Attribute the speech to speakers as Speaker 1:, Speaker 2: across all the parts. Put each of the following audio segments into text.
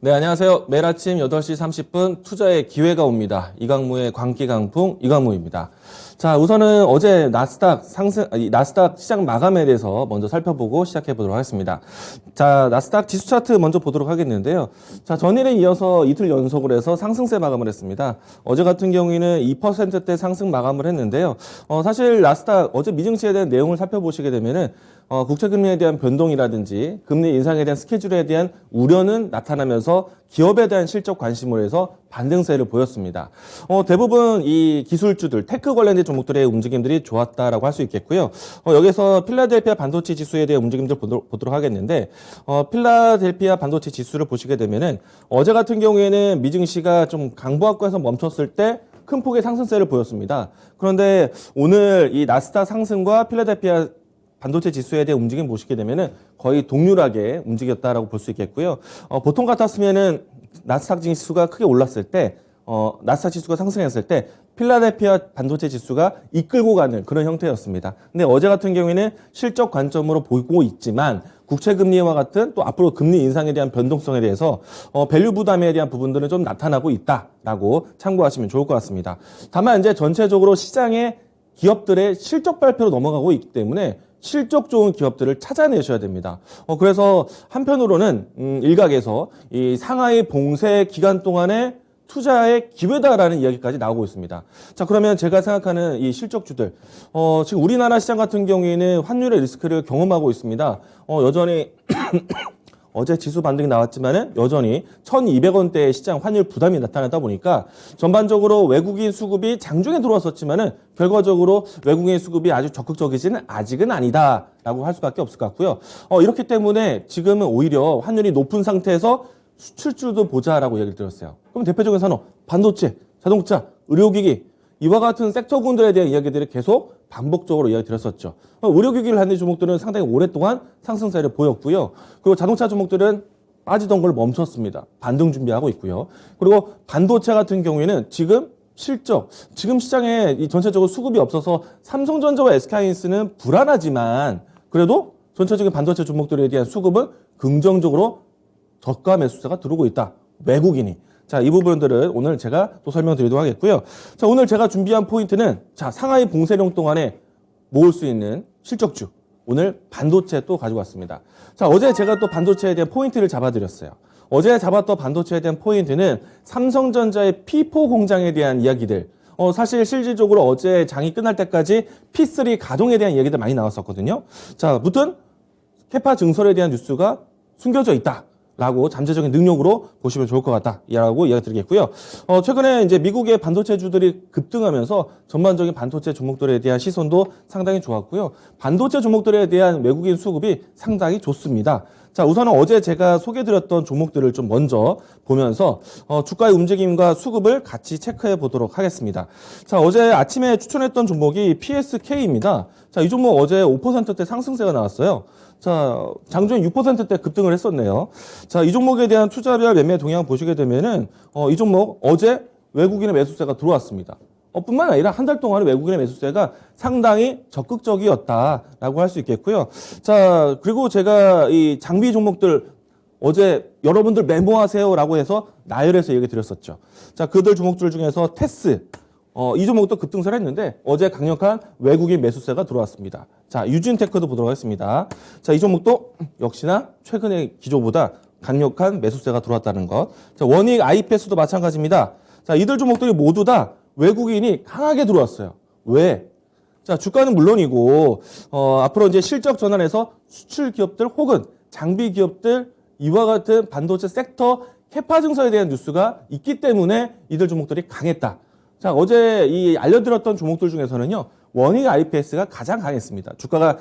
Speaker 1: 네, 안녕하세요. 매일 아침 8시 30분 투자의 기회가 옵니다. 이강무의 광기강풍 이강무입니다. 자, 우선은 어제 나스닥 시장 마감에 대해서 먼저 살펴보고 시작해 보도록 하겠습니다. 자, 나스닥 지수 차트 먼저 보도록 하겠는데요. 자, 전일에 이어서 이틀 연속으로 해서 상승세 마감을 했습니다. 어제 같은 경우에는 2%대 상승 마감을 했는데요. 사실 나스닥 어제 미증시에 대한 내용을 살펴보시게 되면은 국채금리에 대한 변동이라든지 금리 인상에 대한 스케줄에 대한 우려는 나타나면서 기업에 대한 실적 관심으로 해서 반등세를 보였습니다. 대부분 이 기술주들, 테크 관련된 종목들의 움직임들이 좋았다라고 할 수 있겠고요. 여기서 필라델피아 반도체 지수에 대한 움직임들 보도록 하겠는데, 필라델피아 반도체 지수를 보시게 되면은 어제 같은 경우에는 미증시가 좀 강보합권에서 멈췄을 때 큰 폭의 상승세를 보였습니다. 그런데 오늘 이 나스닥 상승과 필라델피아 반도체 지수에 대한 움직임 보시게 되면은 거의 동률하게 움직였다라고 볼 수 있겠고요. 보통 같았으면은 나스닥 지수가 크게 올랐을 때, 나스닥 지수가 상승했을 때 필라델피아 반도체 지수가 이끌고 가는 그런 형태였습니다. 근데 어제 같은 경우에는 실적 관점으로 보고 있지만 국채 금리와 같은 또 앞으로 금리 인상에 대한 변동성에 대해서 밸류 부담에 대한 부분들은 좀 나타나고 있다라고 참고하시면 좋을 것 같습니다. 다만 이제 전체적으로 시장의 기업들의 실적 발표로 넘어가고 있기 때문에 실적 좋은 기업들을 찾아내셔야 됩니다. 그래서 한편으로는 일각에서 이 상하이 봉쇄 기간 동안에 투자의 기회다라는 이야기까지 나오고 있습니다. 자, 그러면 제가 생각하는 이 실적주들, 지금 우리나라 시장 같은 경우에는 환율의 리스크를 경험하고 있습니다. 여전히 어제 지수 반등이 나왔지만은 여전히 1,200원대의 시장 환율 부담이 나타나다 보니까 전반적으로 외국인 수급이 장중에 들어왔었지만은 결과적으로 외국인 수급이 아주 적극적이지는 아직은 아니다라고 할 수밖에 없을 것 같고요. 이렇기 때문에 지금은 오히려 환율이 높은 상태에서 수출주도 보자라고 얘기를 드렸어요. 그럼 대표적인 산업, 반도체, 자동차, 의료기기 이와 같은 섹터군들에 대한 이야기들을 계속 반복적으로 이야기 드렸었죠. 의료기기를 하는 종목들은 상당히 오랫동안 상승세를 보였고요. 그리고 자동차 종목들은 빠지던 걸 멈췄습니다. 반등 준비하고 있고요. 그리고 반도체 같은 경우에는 지금 시장에 이 전체적으로 수급이 없어서 삼성전자와 SK하이닉스는 불안하지만 그래도 전체적인 반도체 종목들에 대한 수급은 긍정적으로 저가 매수세가 들어오고 있다. 외국인이. 자, 이 부분들은 오늘 제가 또 설명드리도록 하겠고요. 자, 오늘 제가 준비한 포인트는 자, 상하이 봉쇄령 동안에 모을 수 있는 실적주. 오늘 반도체 또 가지고 왔습니다. 자, 어제 제가 또 반도체에 대한 포인트를 잡아드렸어요. 어제 잡았던 반도체에 대한 포인트는 삼성전자의 P4 공장에 대한 이야기들. 사실 실질적으로 어제 장이 끝날 때까지 P3 가동에 대한 이야기들 많이 나왔었거든요. 자, 무튼 캐파 증설에 대한 뉴스가 숨겨져 있다. 라고 잠재적인 능력으로 보시면 좋을 것 같다라고 이야기 드리겠고요. 최근에 이제 미국의 반도체주들이 급등하면서 전반적인 반도체 종목들에 대한 시선도 상당히 좋았고요. 반도체 종목들에 대한 외국인 수급이 상당히 좋습니다. 자, 우선은 어제 제가 소개드렸던 종목들을 좀 먼저 보면서 주가의 움직임과 수급을 같이 체크해 보도록 하겠습니다. 자, 어제 아침에 추천했던 종목이 PSK입니다. 자, 이 종목 어제 5%대 상승세가 나왔어요. 자, 장중에 6%대 급등을 했었네요. 자, 이 종목에 대한 투자별 매매 동향 보시게 되면은, 이 종목 어제 외국인의 매수세가 들어왔습니다. 뿐만 아니라 한 달 동안 외국인의 매수세가 상당히 적극적이었다라고 할 수 있겠고요. 자, 그리고 제가 이 장비 종목들 어제 여러분들 메모하세요라고 해서 나열해서 얘기 드렸었죠. 자, 그들 종목들 중에서 테스, 이 종목도 급등세를 했는데 어제 강력한 외국인 매수세가 들어왔습니다. 자, 유진테크도 보도록 하겠습니다. 자, 이 종목도 역시나 최근의 기조보다 강력한 매수세가 들어왔다는 것. 자, 원익 IPS도 마찬가지입니다. 자, 이들 종목들이 모두 다 외국인이 강하게 들어왔어요. 왜? 자, 주가는 물론이고 앞으로 이제 실적 전환에서 수출 기업들 혹은 장비 기업들 이와 같은 반도체 섹터 캐파 증설에 대한 뉴스가 있기 때문에 이들 종목들이 강했다. 자, 어제 이 알려드렸던 종목들 중에서는요, 원익 IPS가 가장 강했습니다. 주가가,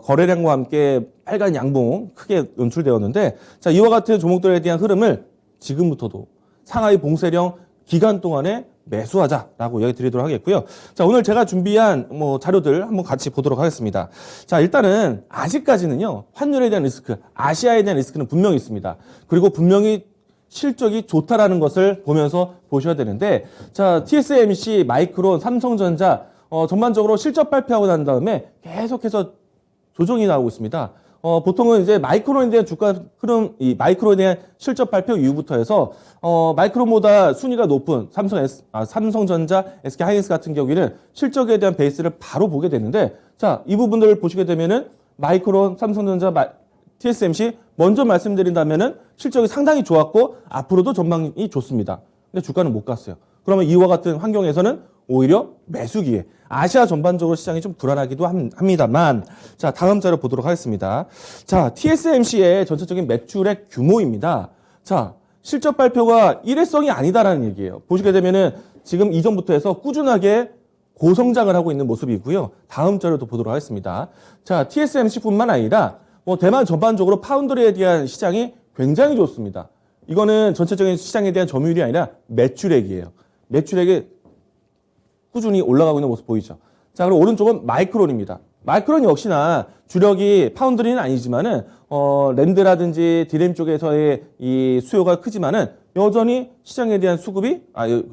Speaker 1: 거래량과 함께 빨간 양봉 크게 연출되었는데, 자, 이와 같은 종목들에 대한 흐름을 지금부터도 상하이 봉쇄령 기간 동안에 매수하자라고 이야기 드리도록 하겠고요. 자, 오늘 제가 준비한 자료들 한번 같이 보도록 하겠습니다. 자, 일단은 아직까지는요, 환율에 대한 리스크, 아시아에 대한 리스크는 분명히 있습니다. 그리고 분명히 실적이 좋다라는 것을 보면서 보셔야 되는데, 자, TSMC, 마이크론, 삼성전자 전반적으로 실적 발표하고 난 다음에 계속해서 조정이 나오고 있습니다. 보통은 이제 마이크론에 대한 주가 흐름, 이 마이크론에 대한 실적 발표 이후부터 해서, 마이크론보다 순위가 높은 삼성전자, SK하이닉스 같은 경우에는 실적에 대한 베이스를 바로 보게 되는데, 자, 이 부분들을 보시게 되면은 마이크론, 삼성전자, TSMC 먼저 말씀드린다면은 실적이 상당히 좋았고, 앞으로도 전망이 좋습니다. 근데 주가는 못 갔어요. 그러면 이와 같은 환경에서는 오히려 매수기에 아시아 전반적으로 시장이 좀 불안하기도 합니다만, 자, 다음 자료 보도록 하겠습니다. 자, TSMC의 전체적인 매출액 규모입니다. 자, 실적 발표가 일회성이 아니다라는 얘기예요. 보시게 되면은 지금 이전부터 해서 꾸준하게 고성장을 하고 있는 모습이고요. 다음 자료도 보도록 하겠습니다. 자, TSMC뿐만 아니라 대만 전반적으로 파운드리에 대한 시장이 굉장히 좋습니다. 이거는 전체적인 시장에 대한 점유율이 아니라 매출액이에요. 매출액이 꾸준히 올라가고 있는 모습 보이죠. 자, 그리고 오른쪽은 마이크론입니다. 마이크론 역시나 주력이 파운드리는 아니지만은 랜드라든지 디램 쪽에서의 이 수요가 크지만은 여전히 시장에 대한 수급이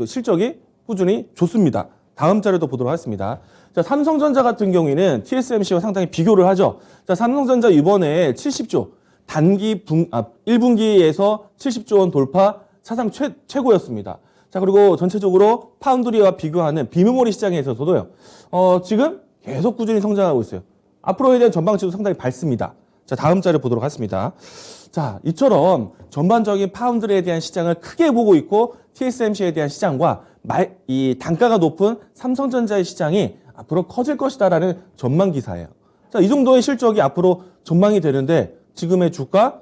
Speaker 1: 실적이 꾸준히 좋습니다. 다음 자료도 보도록 하겠습니다. 자, 삼성전자 같은 경우에는 TSMC와 상당히 비교를 하죠. 자, 삼성전자 이번에 70조 단기 1분기에서 70조 원 돌파 사상 최고였습니다. 자, 그리고 전체적으로 파운드리와 비교하는 비메모리 시장에 있어서도요. 지금 계속 꾸준히 성장하고 있어요. 앞으로에 대한 전망치도 상당히 밝습니다. 자, 다음 자료 보도록 하겠습니다. 자, 이처럼 전반적인 파운드리에 대한 시장을 크게 보고 있고 TSMC에 대한 시장과 이 단가가 높은 삼성전자의 시장이 앞으로 커질 것이다라는 전망 기사예요. 자, 이 정도의 실적이 앞으로 전망이 되는데 지금의 주가,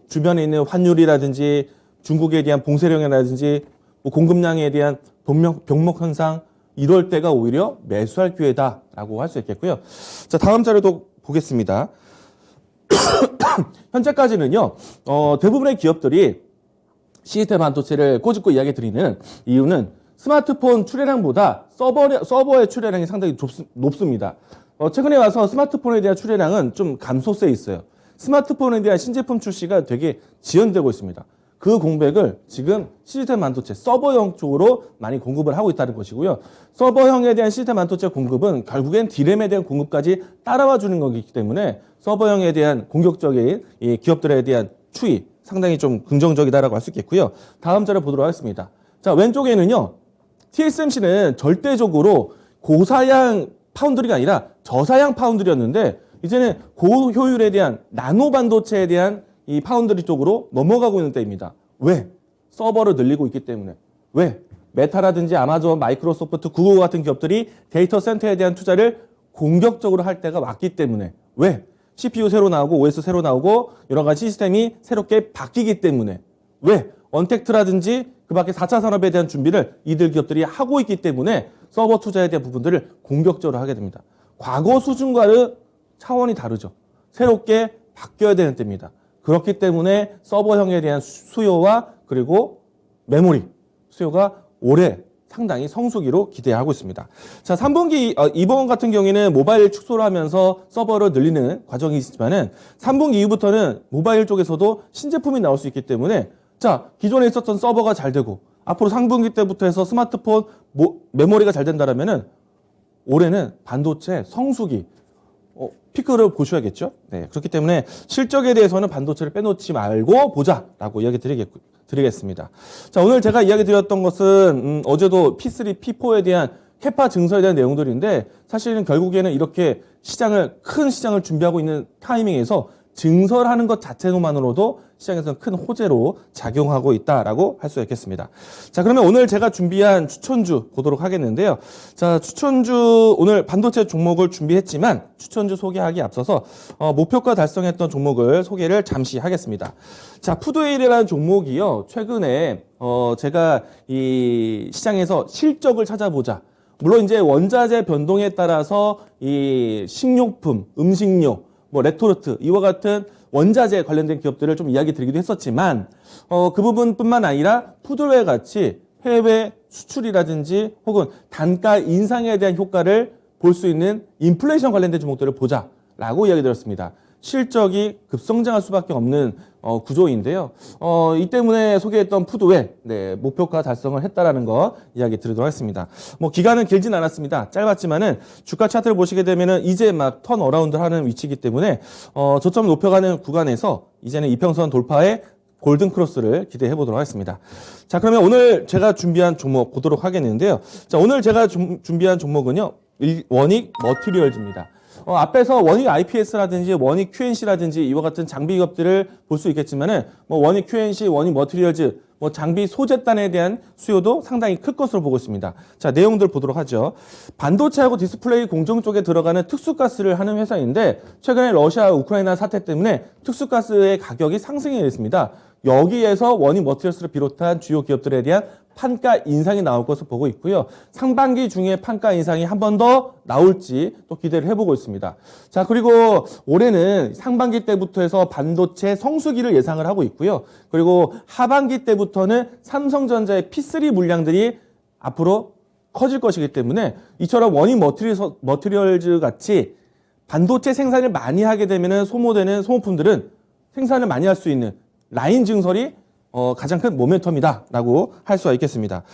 Speaker 1: 주변에 있는 환율이라든지 중국에 대한 봉쇄령이라든지 공급량에 대한 병목 현상, 이럴 때가 오히려 매수할 기회다라고 할 수 있겠고요. 자, 다음 자료도 보겠습니다. 현재까지는요, 대부분의 기업들이 시스템 반도체를 꼬집고 이야기 드리는 이유는 스마트폰 출하량보다 서버의 출하량이 상당히 높습니다. 최근에 와서 스마트폰에 대한 출하량은 좀 감소세에 있어요. 스마트폰에 대한 신제품 출시가 되게 지연되고 있습니다. 그 공백을 지금 시스템 반도체 서버형 쪽으로 많이 공급을 하고 있다는 것이고요. 서버형에 대한 시스템 반도체 공급은 결국엔 디램에 대한 공급까지 따라와 주는 거기 때문에 서버형에 대한 공격적인 이 기업들에 대한 추이 상당히 좀 긍정적이다라고 할 수 있겠고요. 다음 자료 보도록 하겠습니다. 자, 왼쪽에는요. TSMC는 절대적으로 고사양 파운드리가 아니라 저사양 파운드리였는데 이제는 고효율에 대한 나노 반도체에 대한 이 파운드리 쪽으로 넘어가고 있는 때입니다. 왜? 서버를 늘리고 있기 때문에. 왜? 메타라든지 아마존, 마이크로소프트, 구글 같은 기업들이 데이터 센터에 대한 투자를 공격적으로 할 때가 왔기 때문에. 왜? CPU 새로 나오고 OS 새로 나오고 여러 가지 시스템이 새롭게 바뀌기 때문에. 왜? 언택트라든지 그 밖에 4차 산업에 대한 준비를 이들 기업들이 하고 있기 때문에 서버 투자에 대한 부분들을 공격적으로 하게 됩니다. 과거 수준과는 차원이 다르죠. 새롭게 바뀌어야 되는 때입니다. 그렇기 때문에 서버형에 대한 수요와 그리고 메모리 수요가 올해 상당히 성수기로 기대하고 있습니다. 자, 3분기 이번 같은 경우에는 모바일 축소를 하면서 서버를 늘리는 과정이 있지만은 3분기 이후부터는 모바일 쪽에서도 신제품이 나올 수 있기 때문에 자, 기존에 있었던 서버가 잘 되고 앞으로 3분기 때부터 해서 스마트폰 메모리가 잘 된다라면은 올해는 반도체 성수기 피크를 보셔야겠죠. 네, 그렇기 때문에 실적에 대해서는 반도체를 빼놓지 말고 보자라고 이야기 드리겠습니다. 자, 오늘 제가 이야기 드렸던 것은 어제도 P3, P4에 대한 캐파 증설에 대한 내용들인데 사실은 결국에는 이렇게 큰 시장을 준비하고 있는 타이밍에서 증설하는 것 자체만으로도 시장에서는 큰 호재로 작용하고 있다라고 할 수 있겠습니다. 자, 그러면 오늘 제가 준비한 추천주 보도록 하겠는데요. 자, 추천주 오늘 반도체 종목을 준비했지만 추천주 소개하기 앞서서 목표가 달성했던 종목을 소개를 잠시 하겠습니다. 자, 푸드웨일이라는 종목이요. 최근에 제가 이 시장에서 실적을 찾아보자. 물론 이제 원자재 변동에 따라서 이 식료품, 음식료 레토르트 이와 같은 원자재 관련된 기업들을 좀 이야기 드리기도 했었지만 그 부분뿐만 아니라 푸드웨어 같이 해외 수출이라든지 혹은 단가 인상에 대한 효과를 볼 수 있는 인플레이션 관련된 종목들을 보자라고 이야기 드렸습니다. 실적이 급성장할 수밖에 없는 구조인데요. 이 때문에 소개했던 푸드웰, 목표가 달성을 했다라는 거 이야기 드리도록 하겠습니다. 뭐 기간은 길진 않았습니다. 짧았지만은 주가 차트를 보시게 되면은 이제 막 턴 어라운드 하는 위치이기 때문에 저점 높여가는 구간에서 이제는 이평선 돌파에 골든 크로스를 기대해 보도록 하겠습니다. 자, 그러면 오늘 제가 준비한 종목 보도록 하겠는데요. 자, 오늘 제가 준비한 종목은요, 원익 머티리얼즈입니다. 앞에서 원익 IPS라든지 원익 QNC라든지 이와 같은 장비 기업들을 볼 수 있겠지만은 뭐 원익 QNC, 원익 머티리얼즈, 뭐 장비 소재단에 대한 수요도 상당히 클 것으로 보고 있습니다. 자, 내용들 보도록 하죠. 반도체하고 디스플레이 공정 쪽에 들어가는 특수가스를 하는 회사인데 최근에 러시아 우크라이나 사태 때문에 특수가스의 가격이 상승이 됐습니다. 여기에서 원익 머티리얼스를 비롯한 주요 기업들에 대한 판가 인상이 나올 것으로 보고 있고요. 상반기 중에 판가 인상이 한 번 더 나올지 또 기대를 해보고 있습니다. 자, 그리고 올해는 상반기 때부터 해서 반도체 성수기를 예상을 하고 있고요. 그리고 하반기 때부터는 삼성전자의 P3 물량들이 앞으로 커질 것이기 때문에 이처럼 원익 머티리얼즈 같이 반도체 생산을 많이 하게 되면 소모되는 소모품들은 생산을 많이 할 수 있는 라인 증설이 가장 큰 모멘텀이다라고 할 수가 있겠습니다.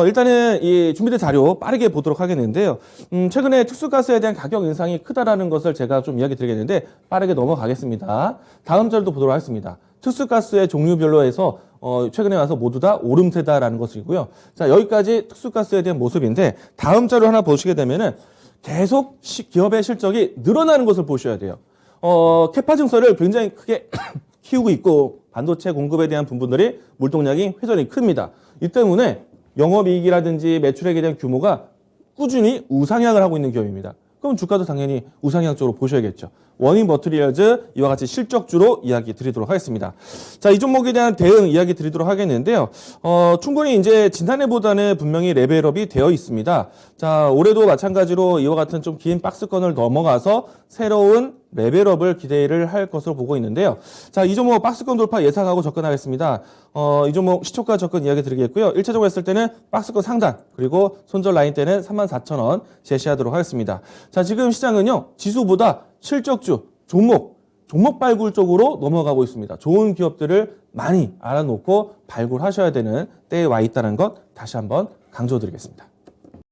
Speaker 1: 일단은 이 준비된 자료 빠르게 보도록 하겠는데요. 최근에 특수가스에 대한 가격 인상이 크다라는 것을 제가 좀 이야기 드리겠는데 빠르게 넘어가겠습니다. 다음 자료도 보도록 하겠습니다. 특수가스의 종류별로 해서 최근에 와서 모두 다 오름세다라는 것이고요. 자, 여기까지 특수가스에 대한 모습인데 다음 자료 하나 보시게 되면은 계속 기업의 실적이 늘어나는 것을 보셔야 돼요. 캐파 증설을 굉장히 크게 키우고 있고 반도체 공급에 대한 부분들이 물동량이 회전이 큽니다. 이 때문에 영업이익이라든지 매출액에 대한 규모가 꾸준히 우상향을 하고 있는 기업입니다. 그럼 주가도 당연히 우상향 쪽으로 보셔야겠죠. 원익 머티리얼즈 이와 같이 실적주로 이야기 드리도록 하겠습니다. 자, 이 종목에 대한 대응 이야기 드리도록 하겠는데요. 충분히 이제 지난해보다는 분명히 레벨업이 되어 있습니다. 자, 올해도 마찬가지로 이와 같은 좀 긴 박스권을 넘어가서 새로운 레벨업을 기대를 할 것으로 보고 있는데요. 자, 이 종목 박스권 돌파 예상하고 접근하겠습니다. 이 종목 시초가 접근 이야기 드리겠고요. 1차적으로 했을 때는 박스권 상단, 그리고 손절 라인 때는 34,000원 제시하도록 하겠습니다. 자, 지금 시장은요, 지수보다 실적주, 종목 발굴 쪽으로 넘어가고 있습니다. 좋은 기업들을 많이 알아놓고 발굴하셔야 되는 때에 와 있다는 것 다시 한번 강조드리겠습니다.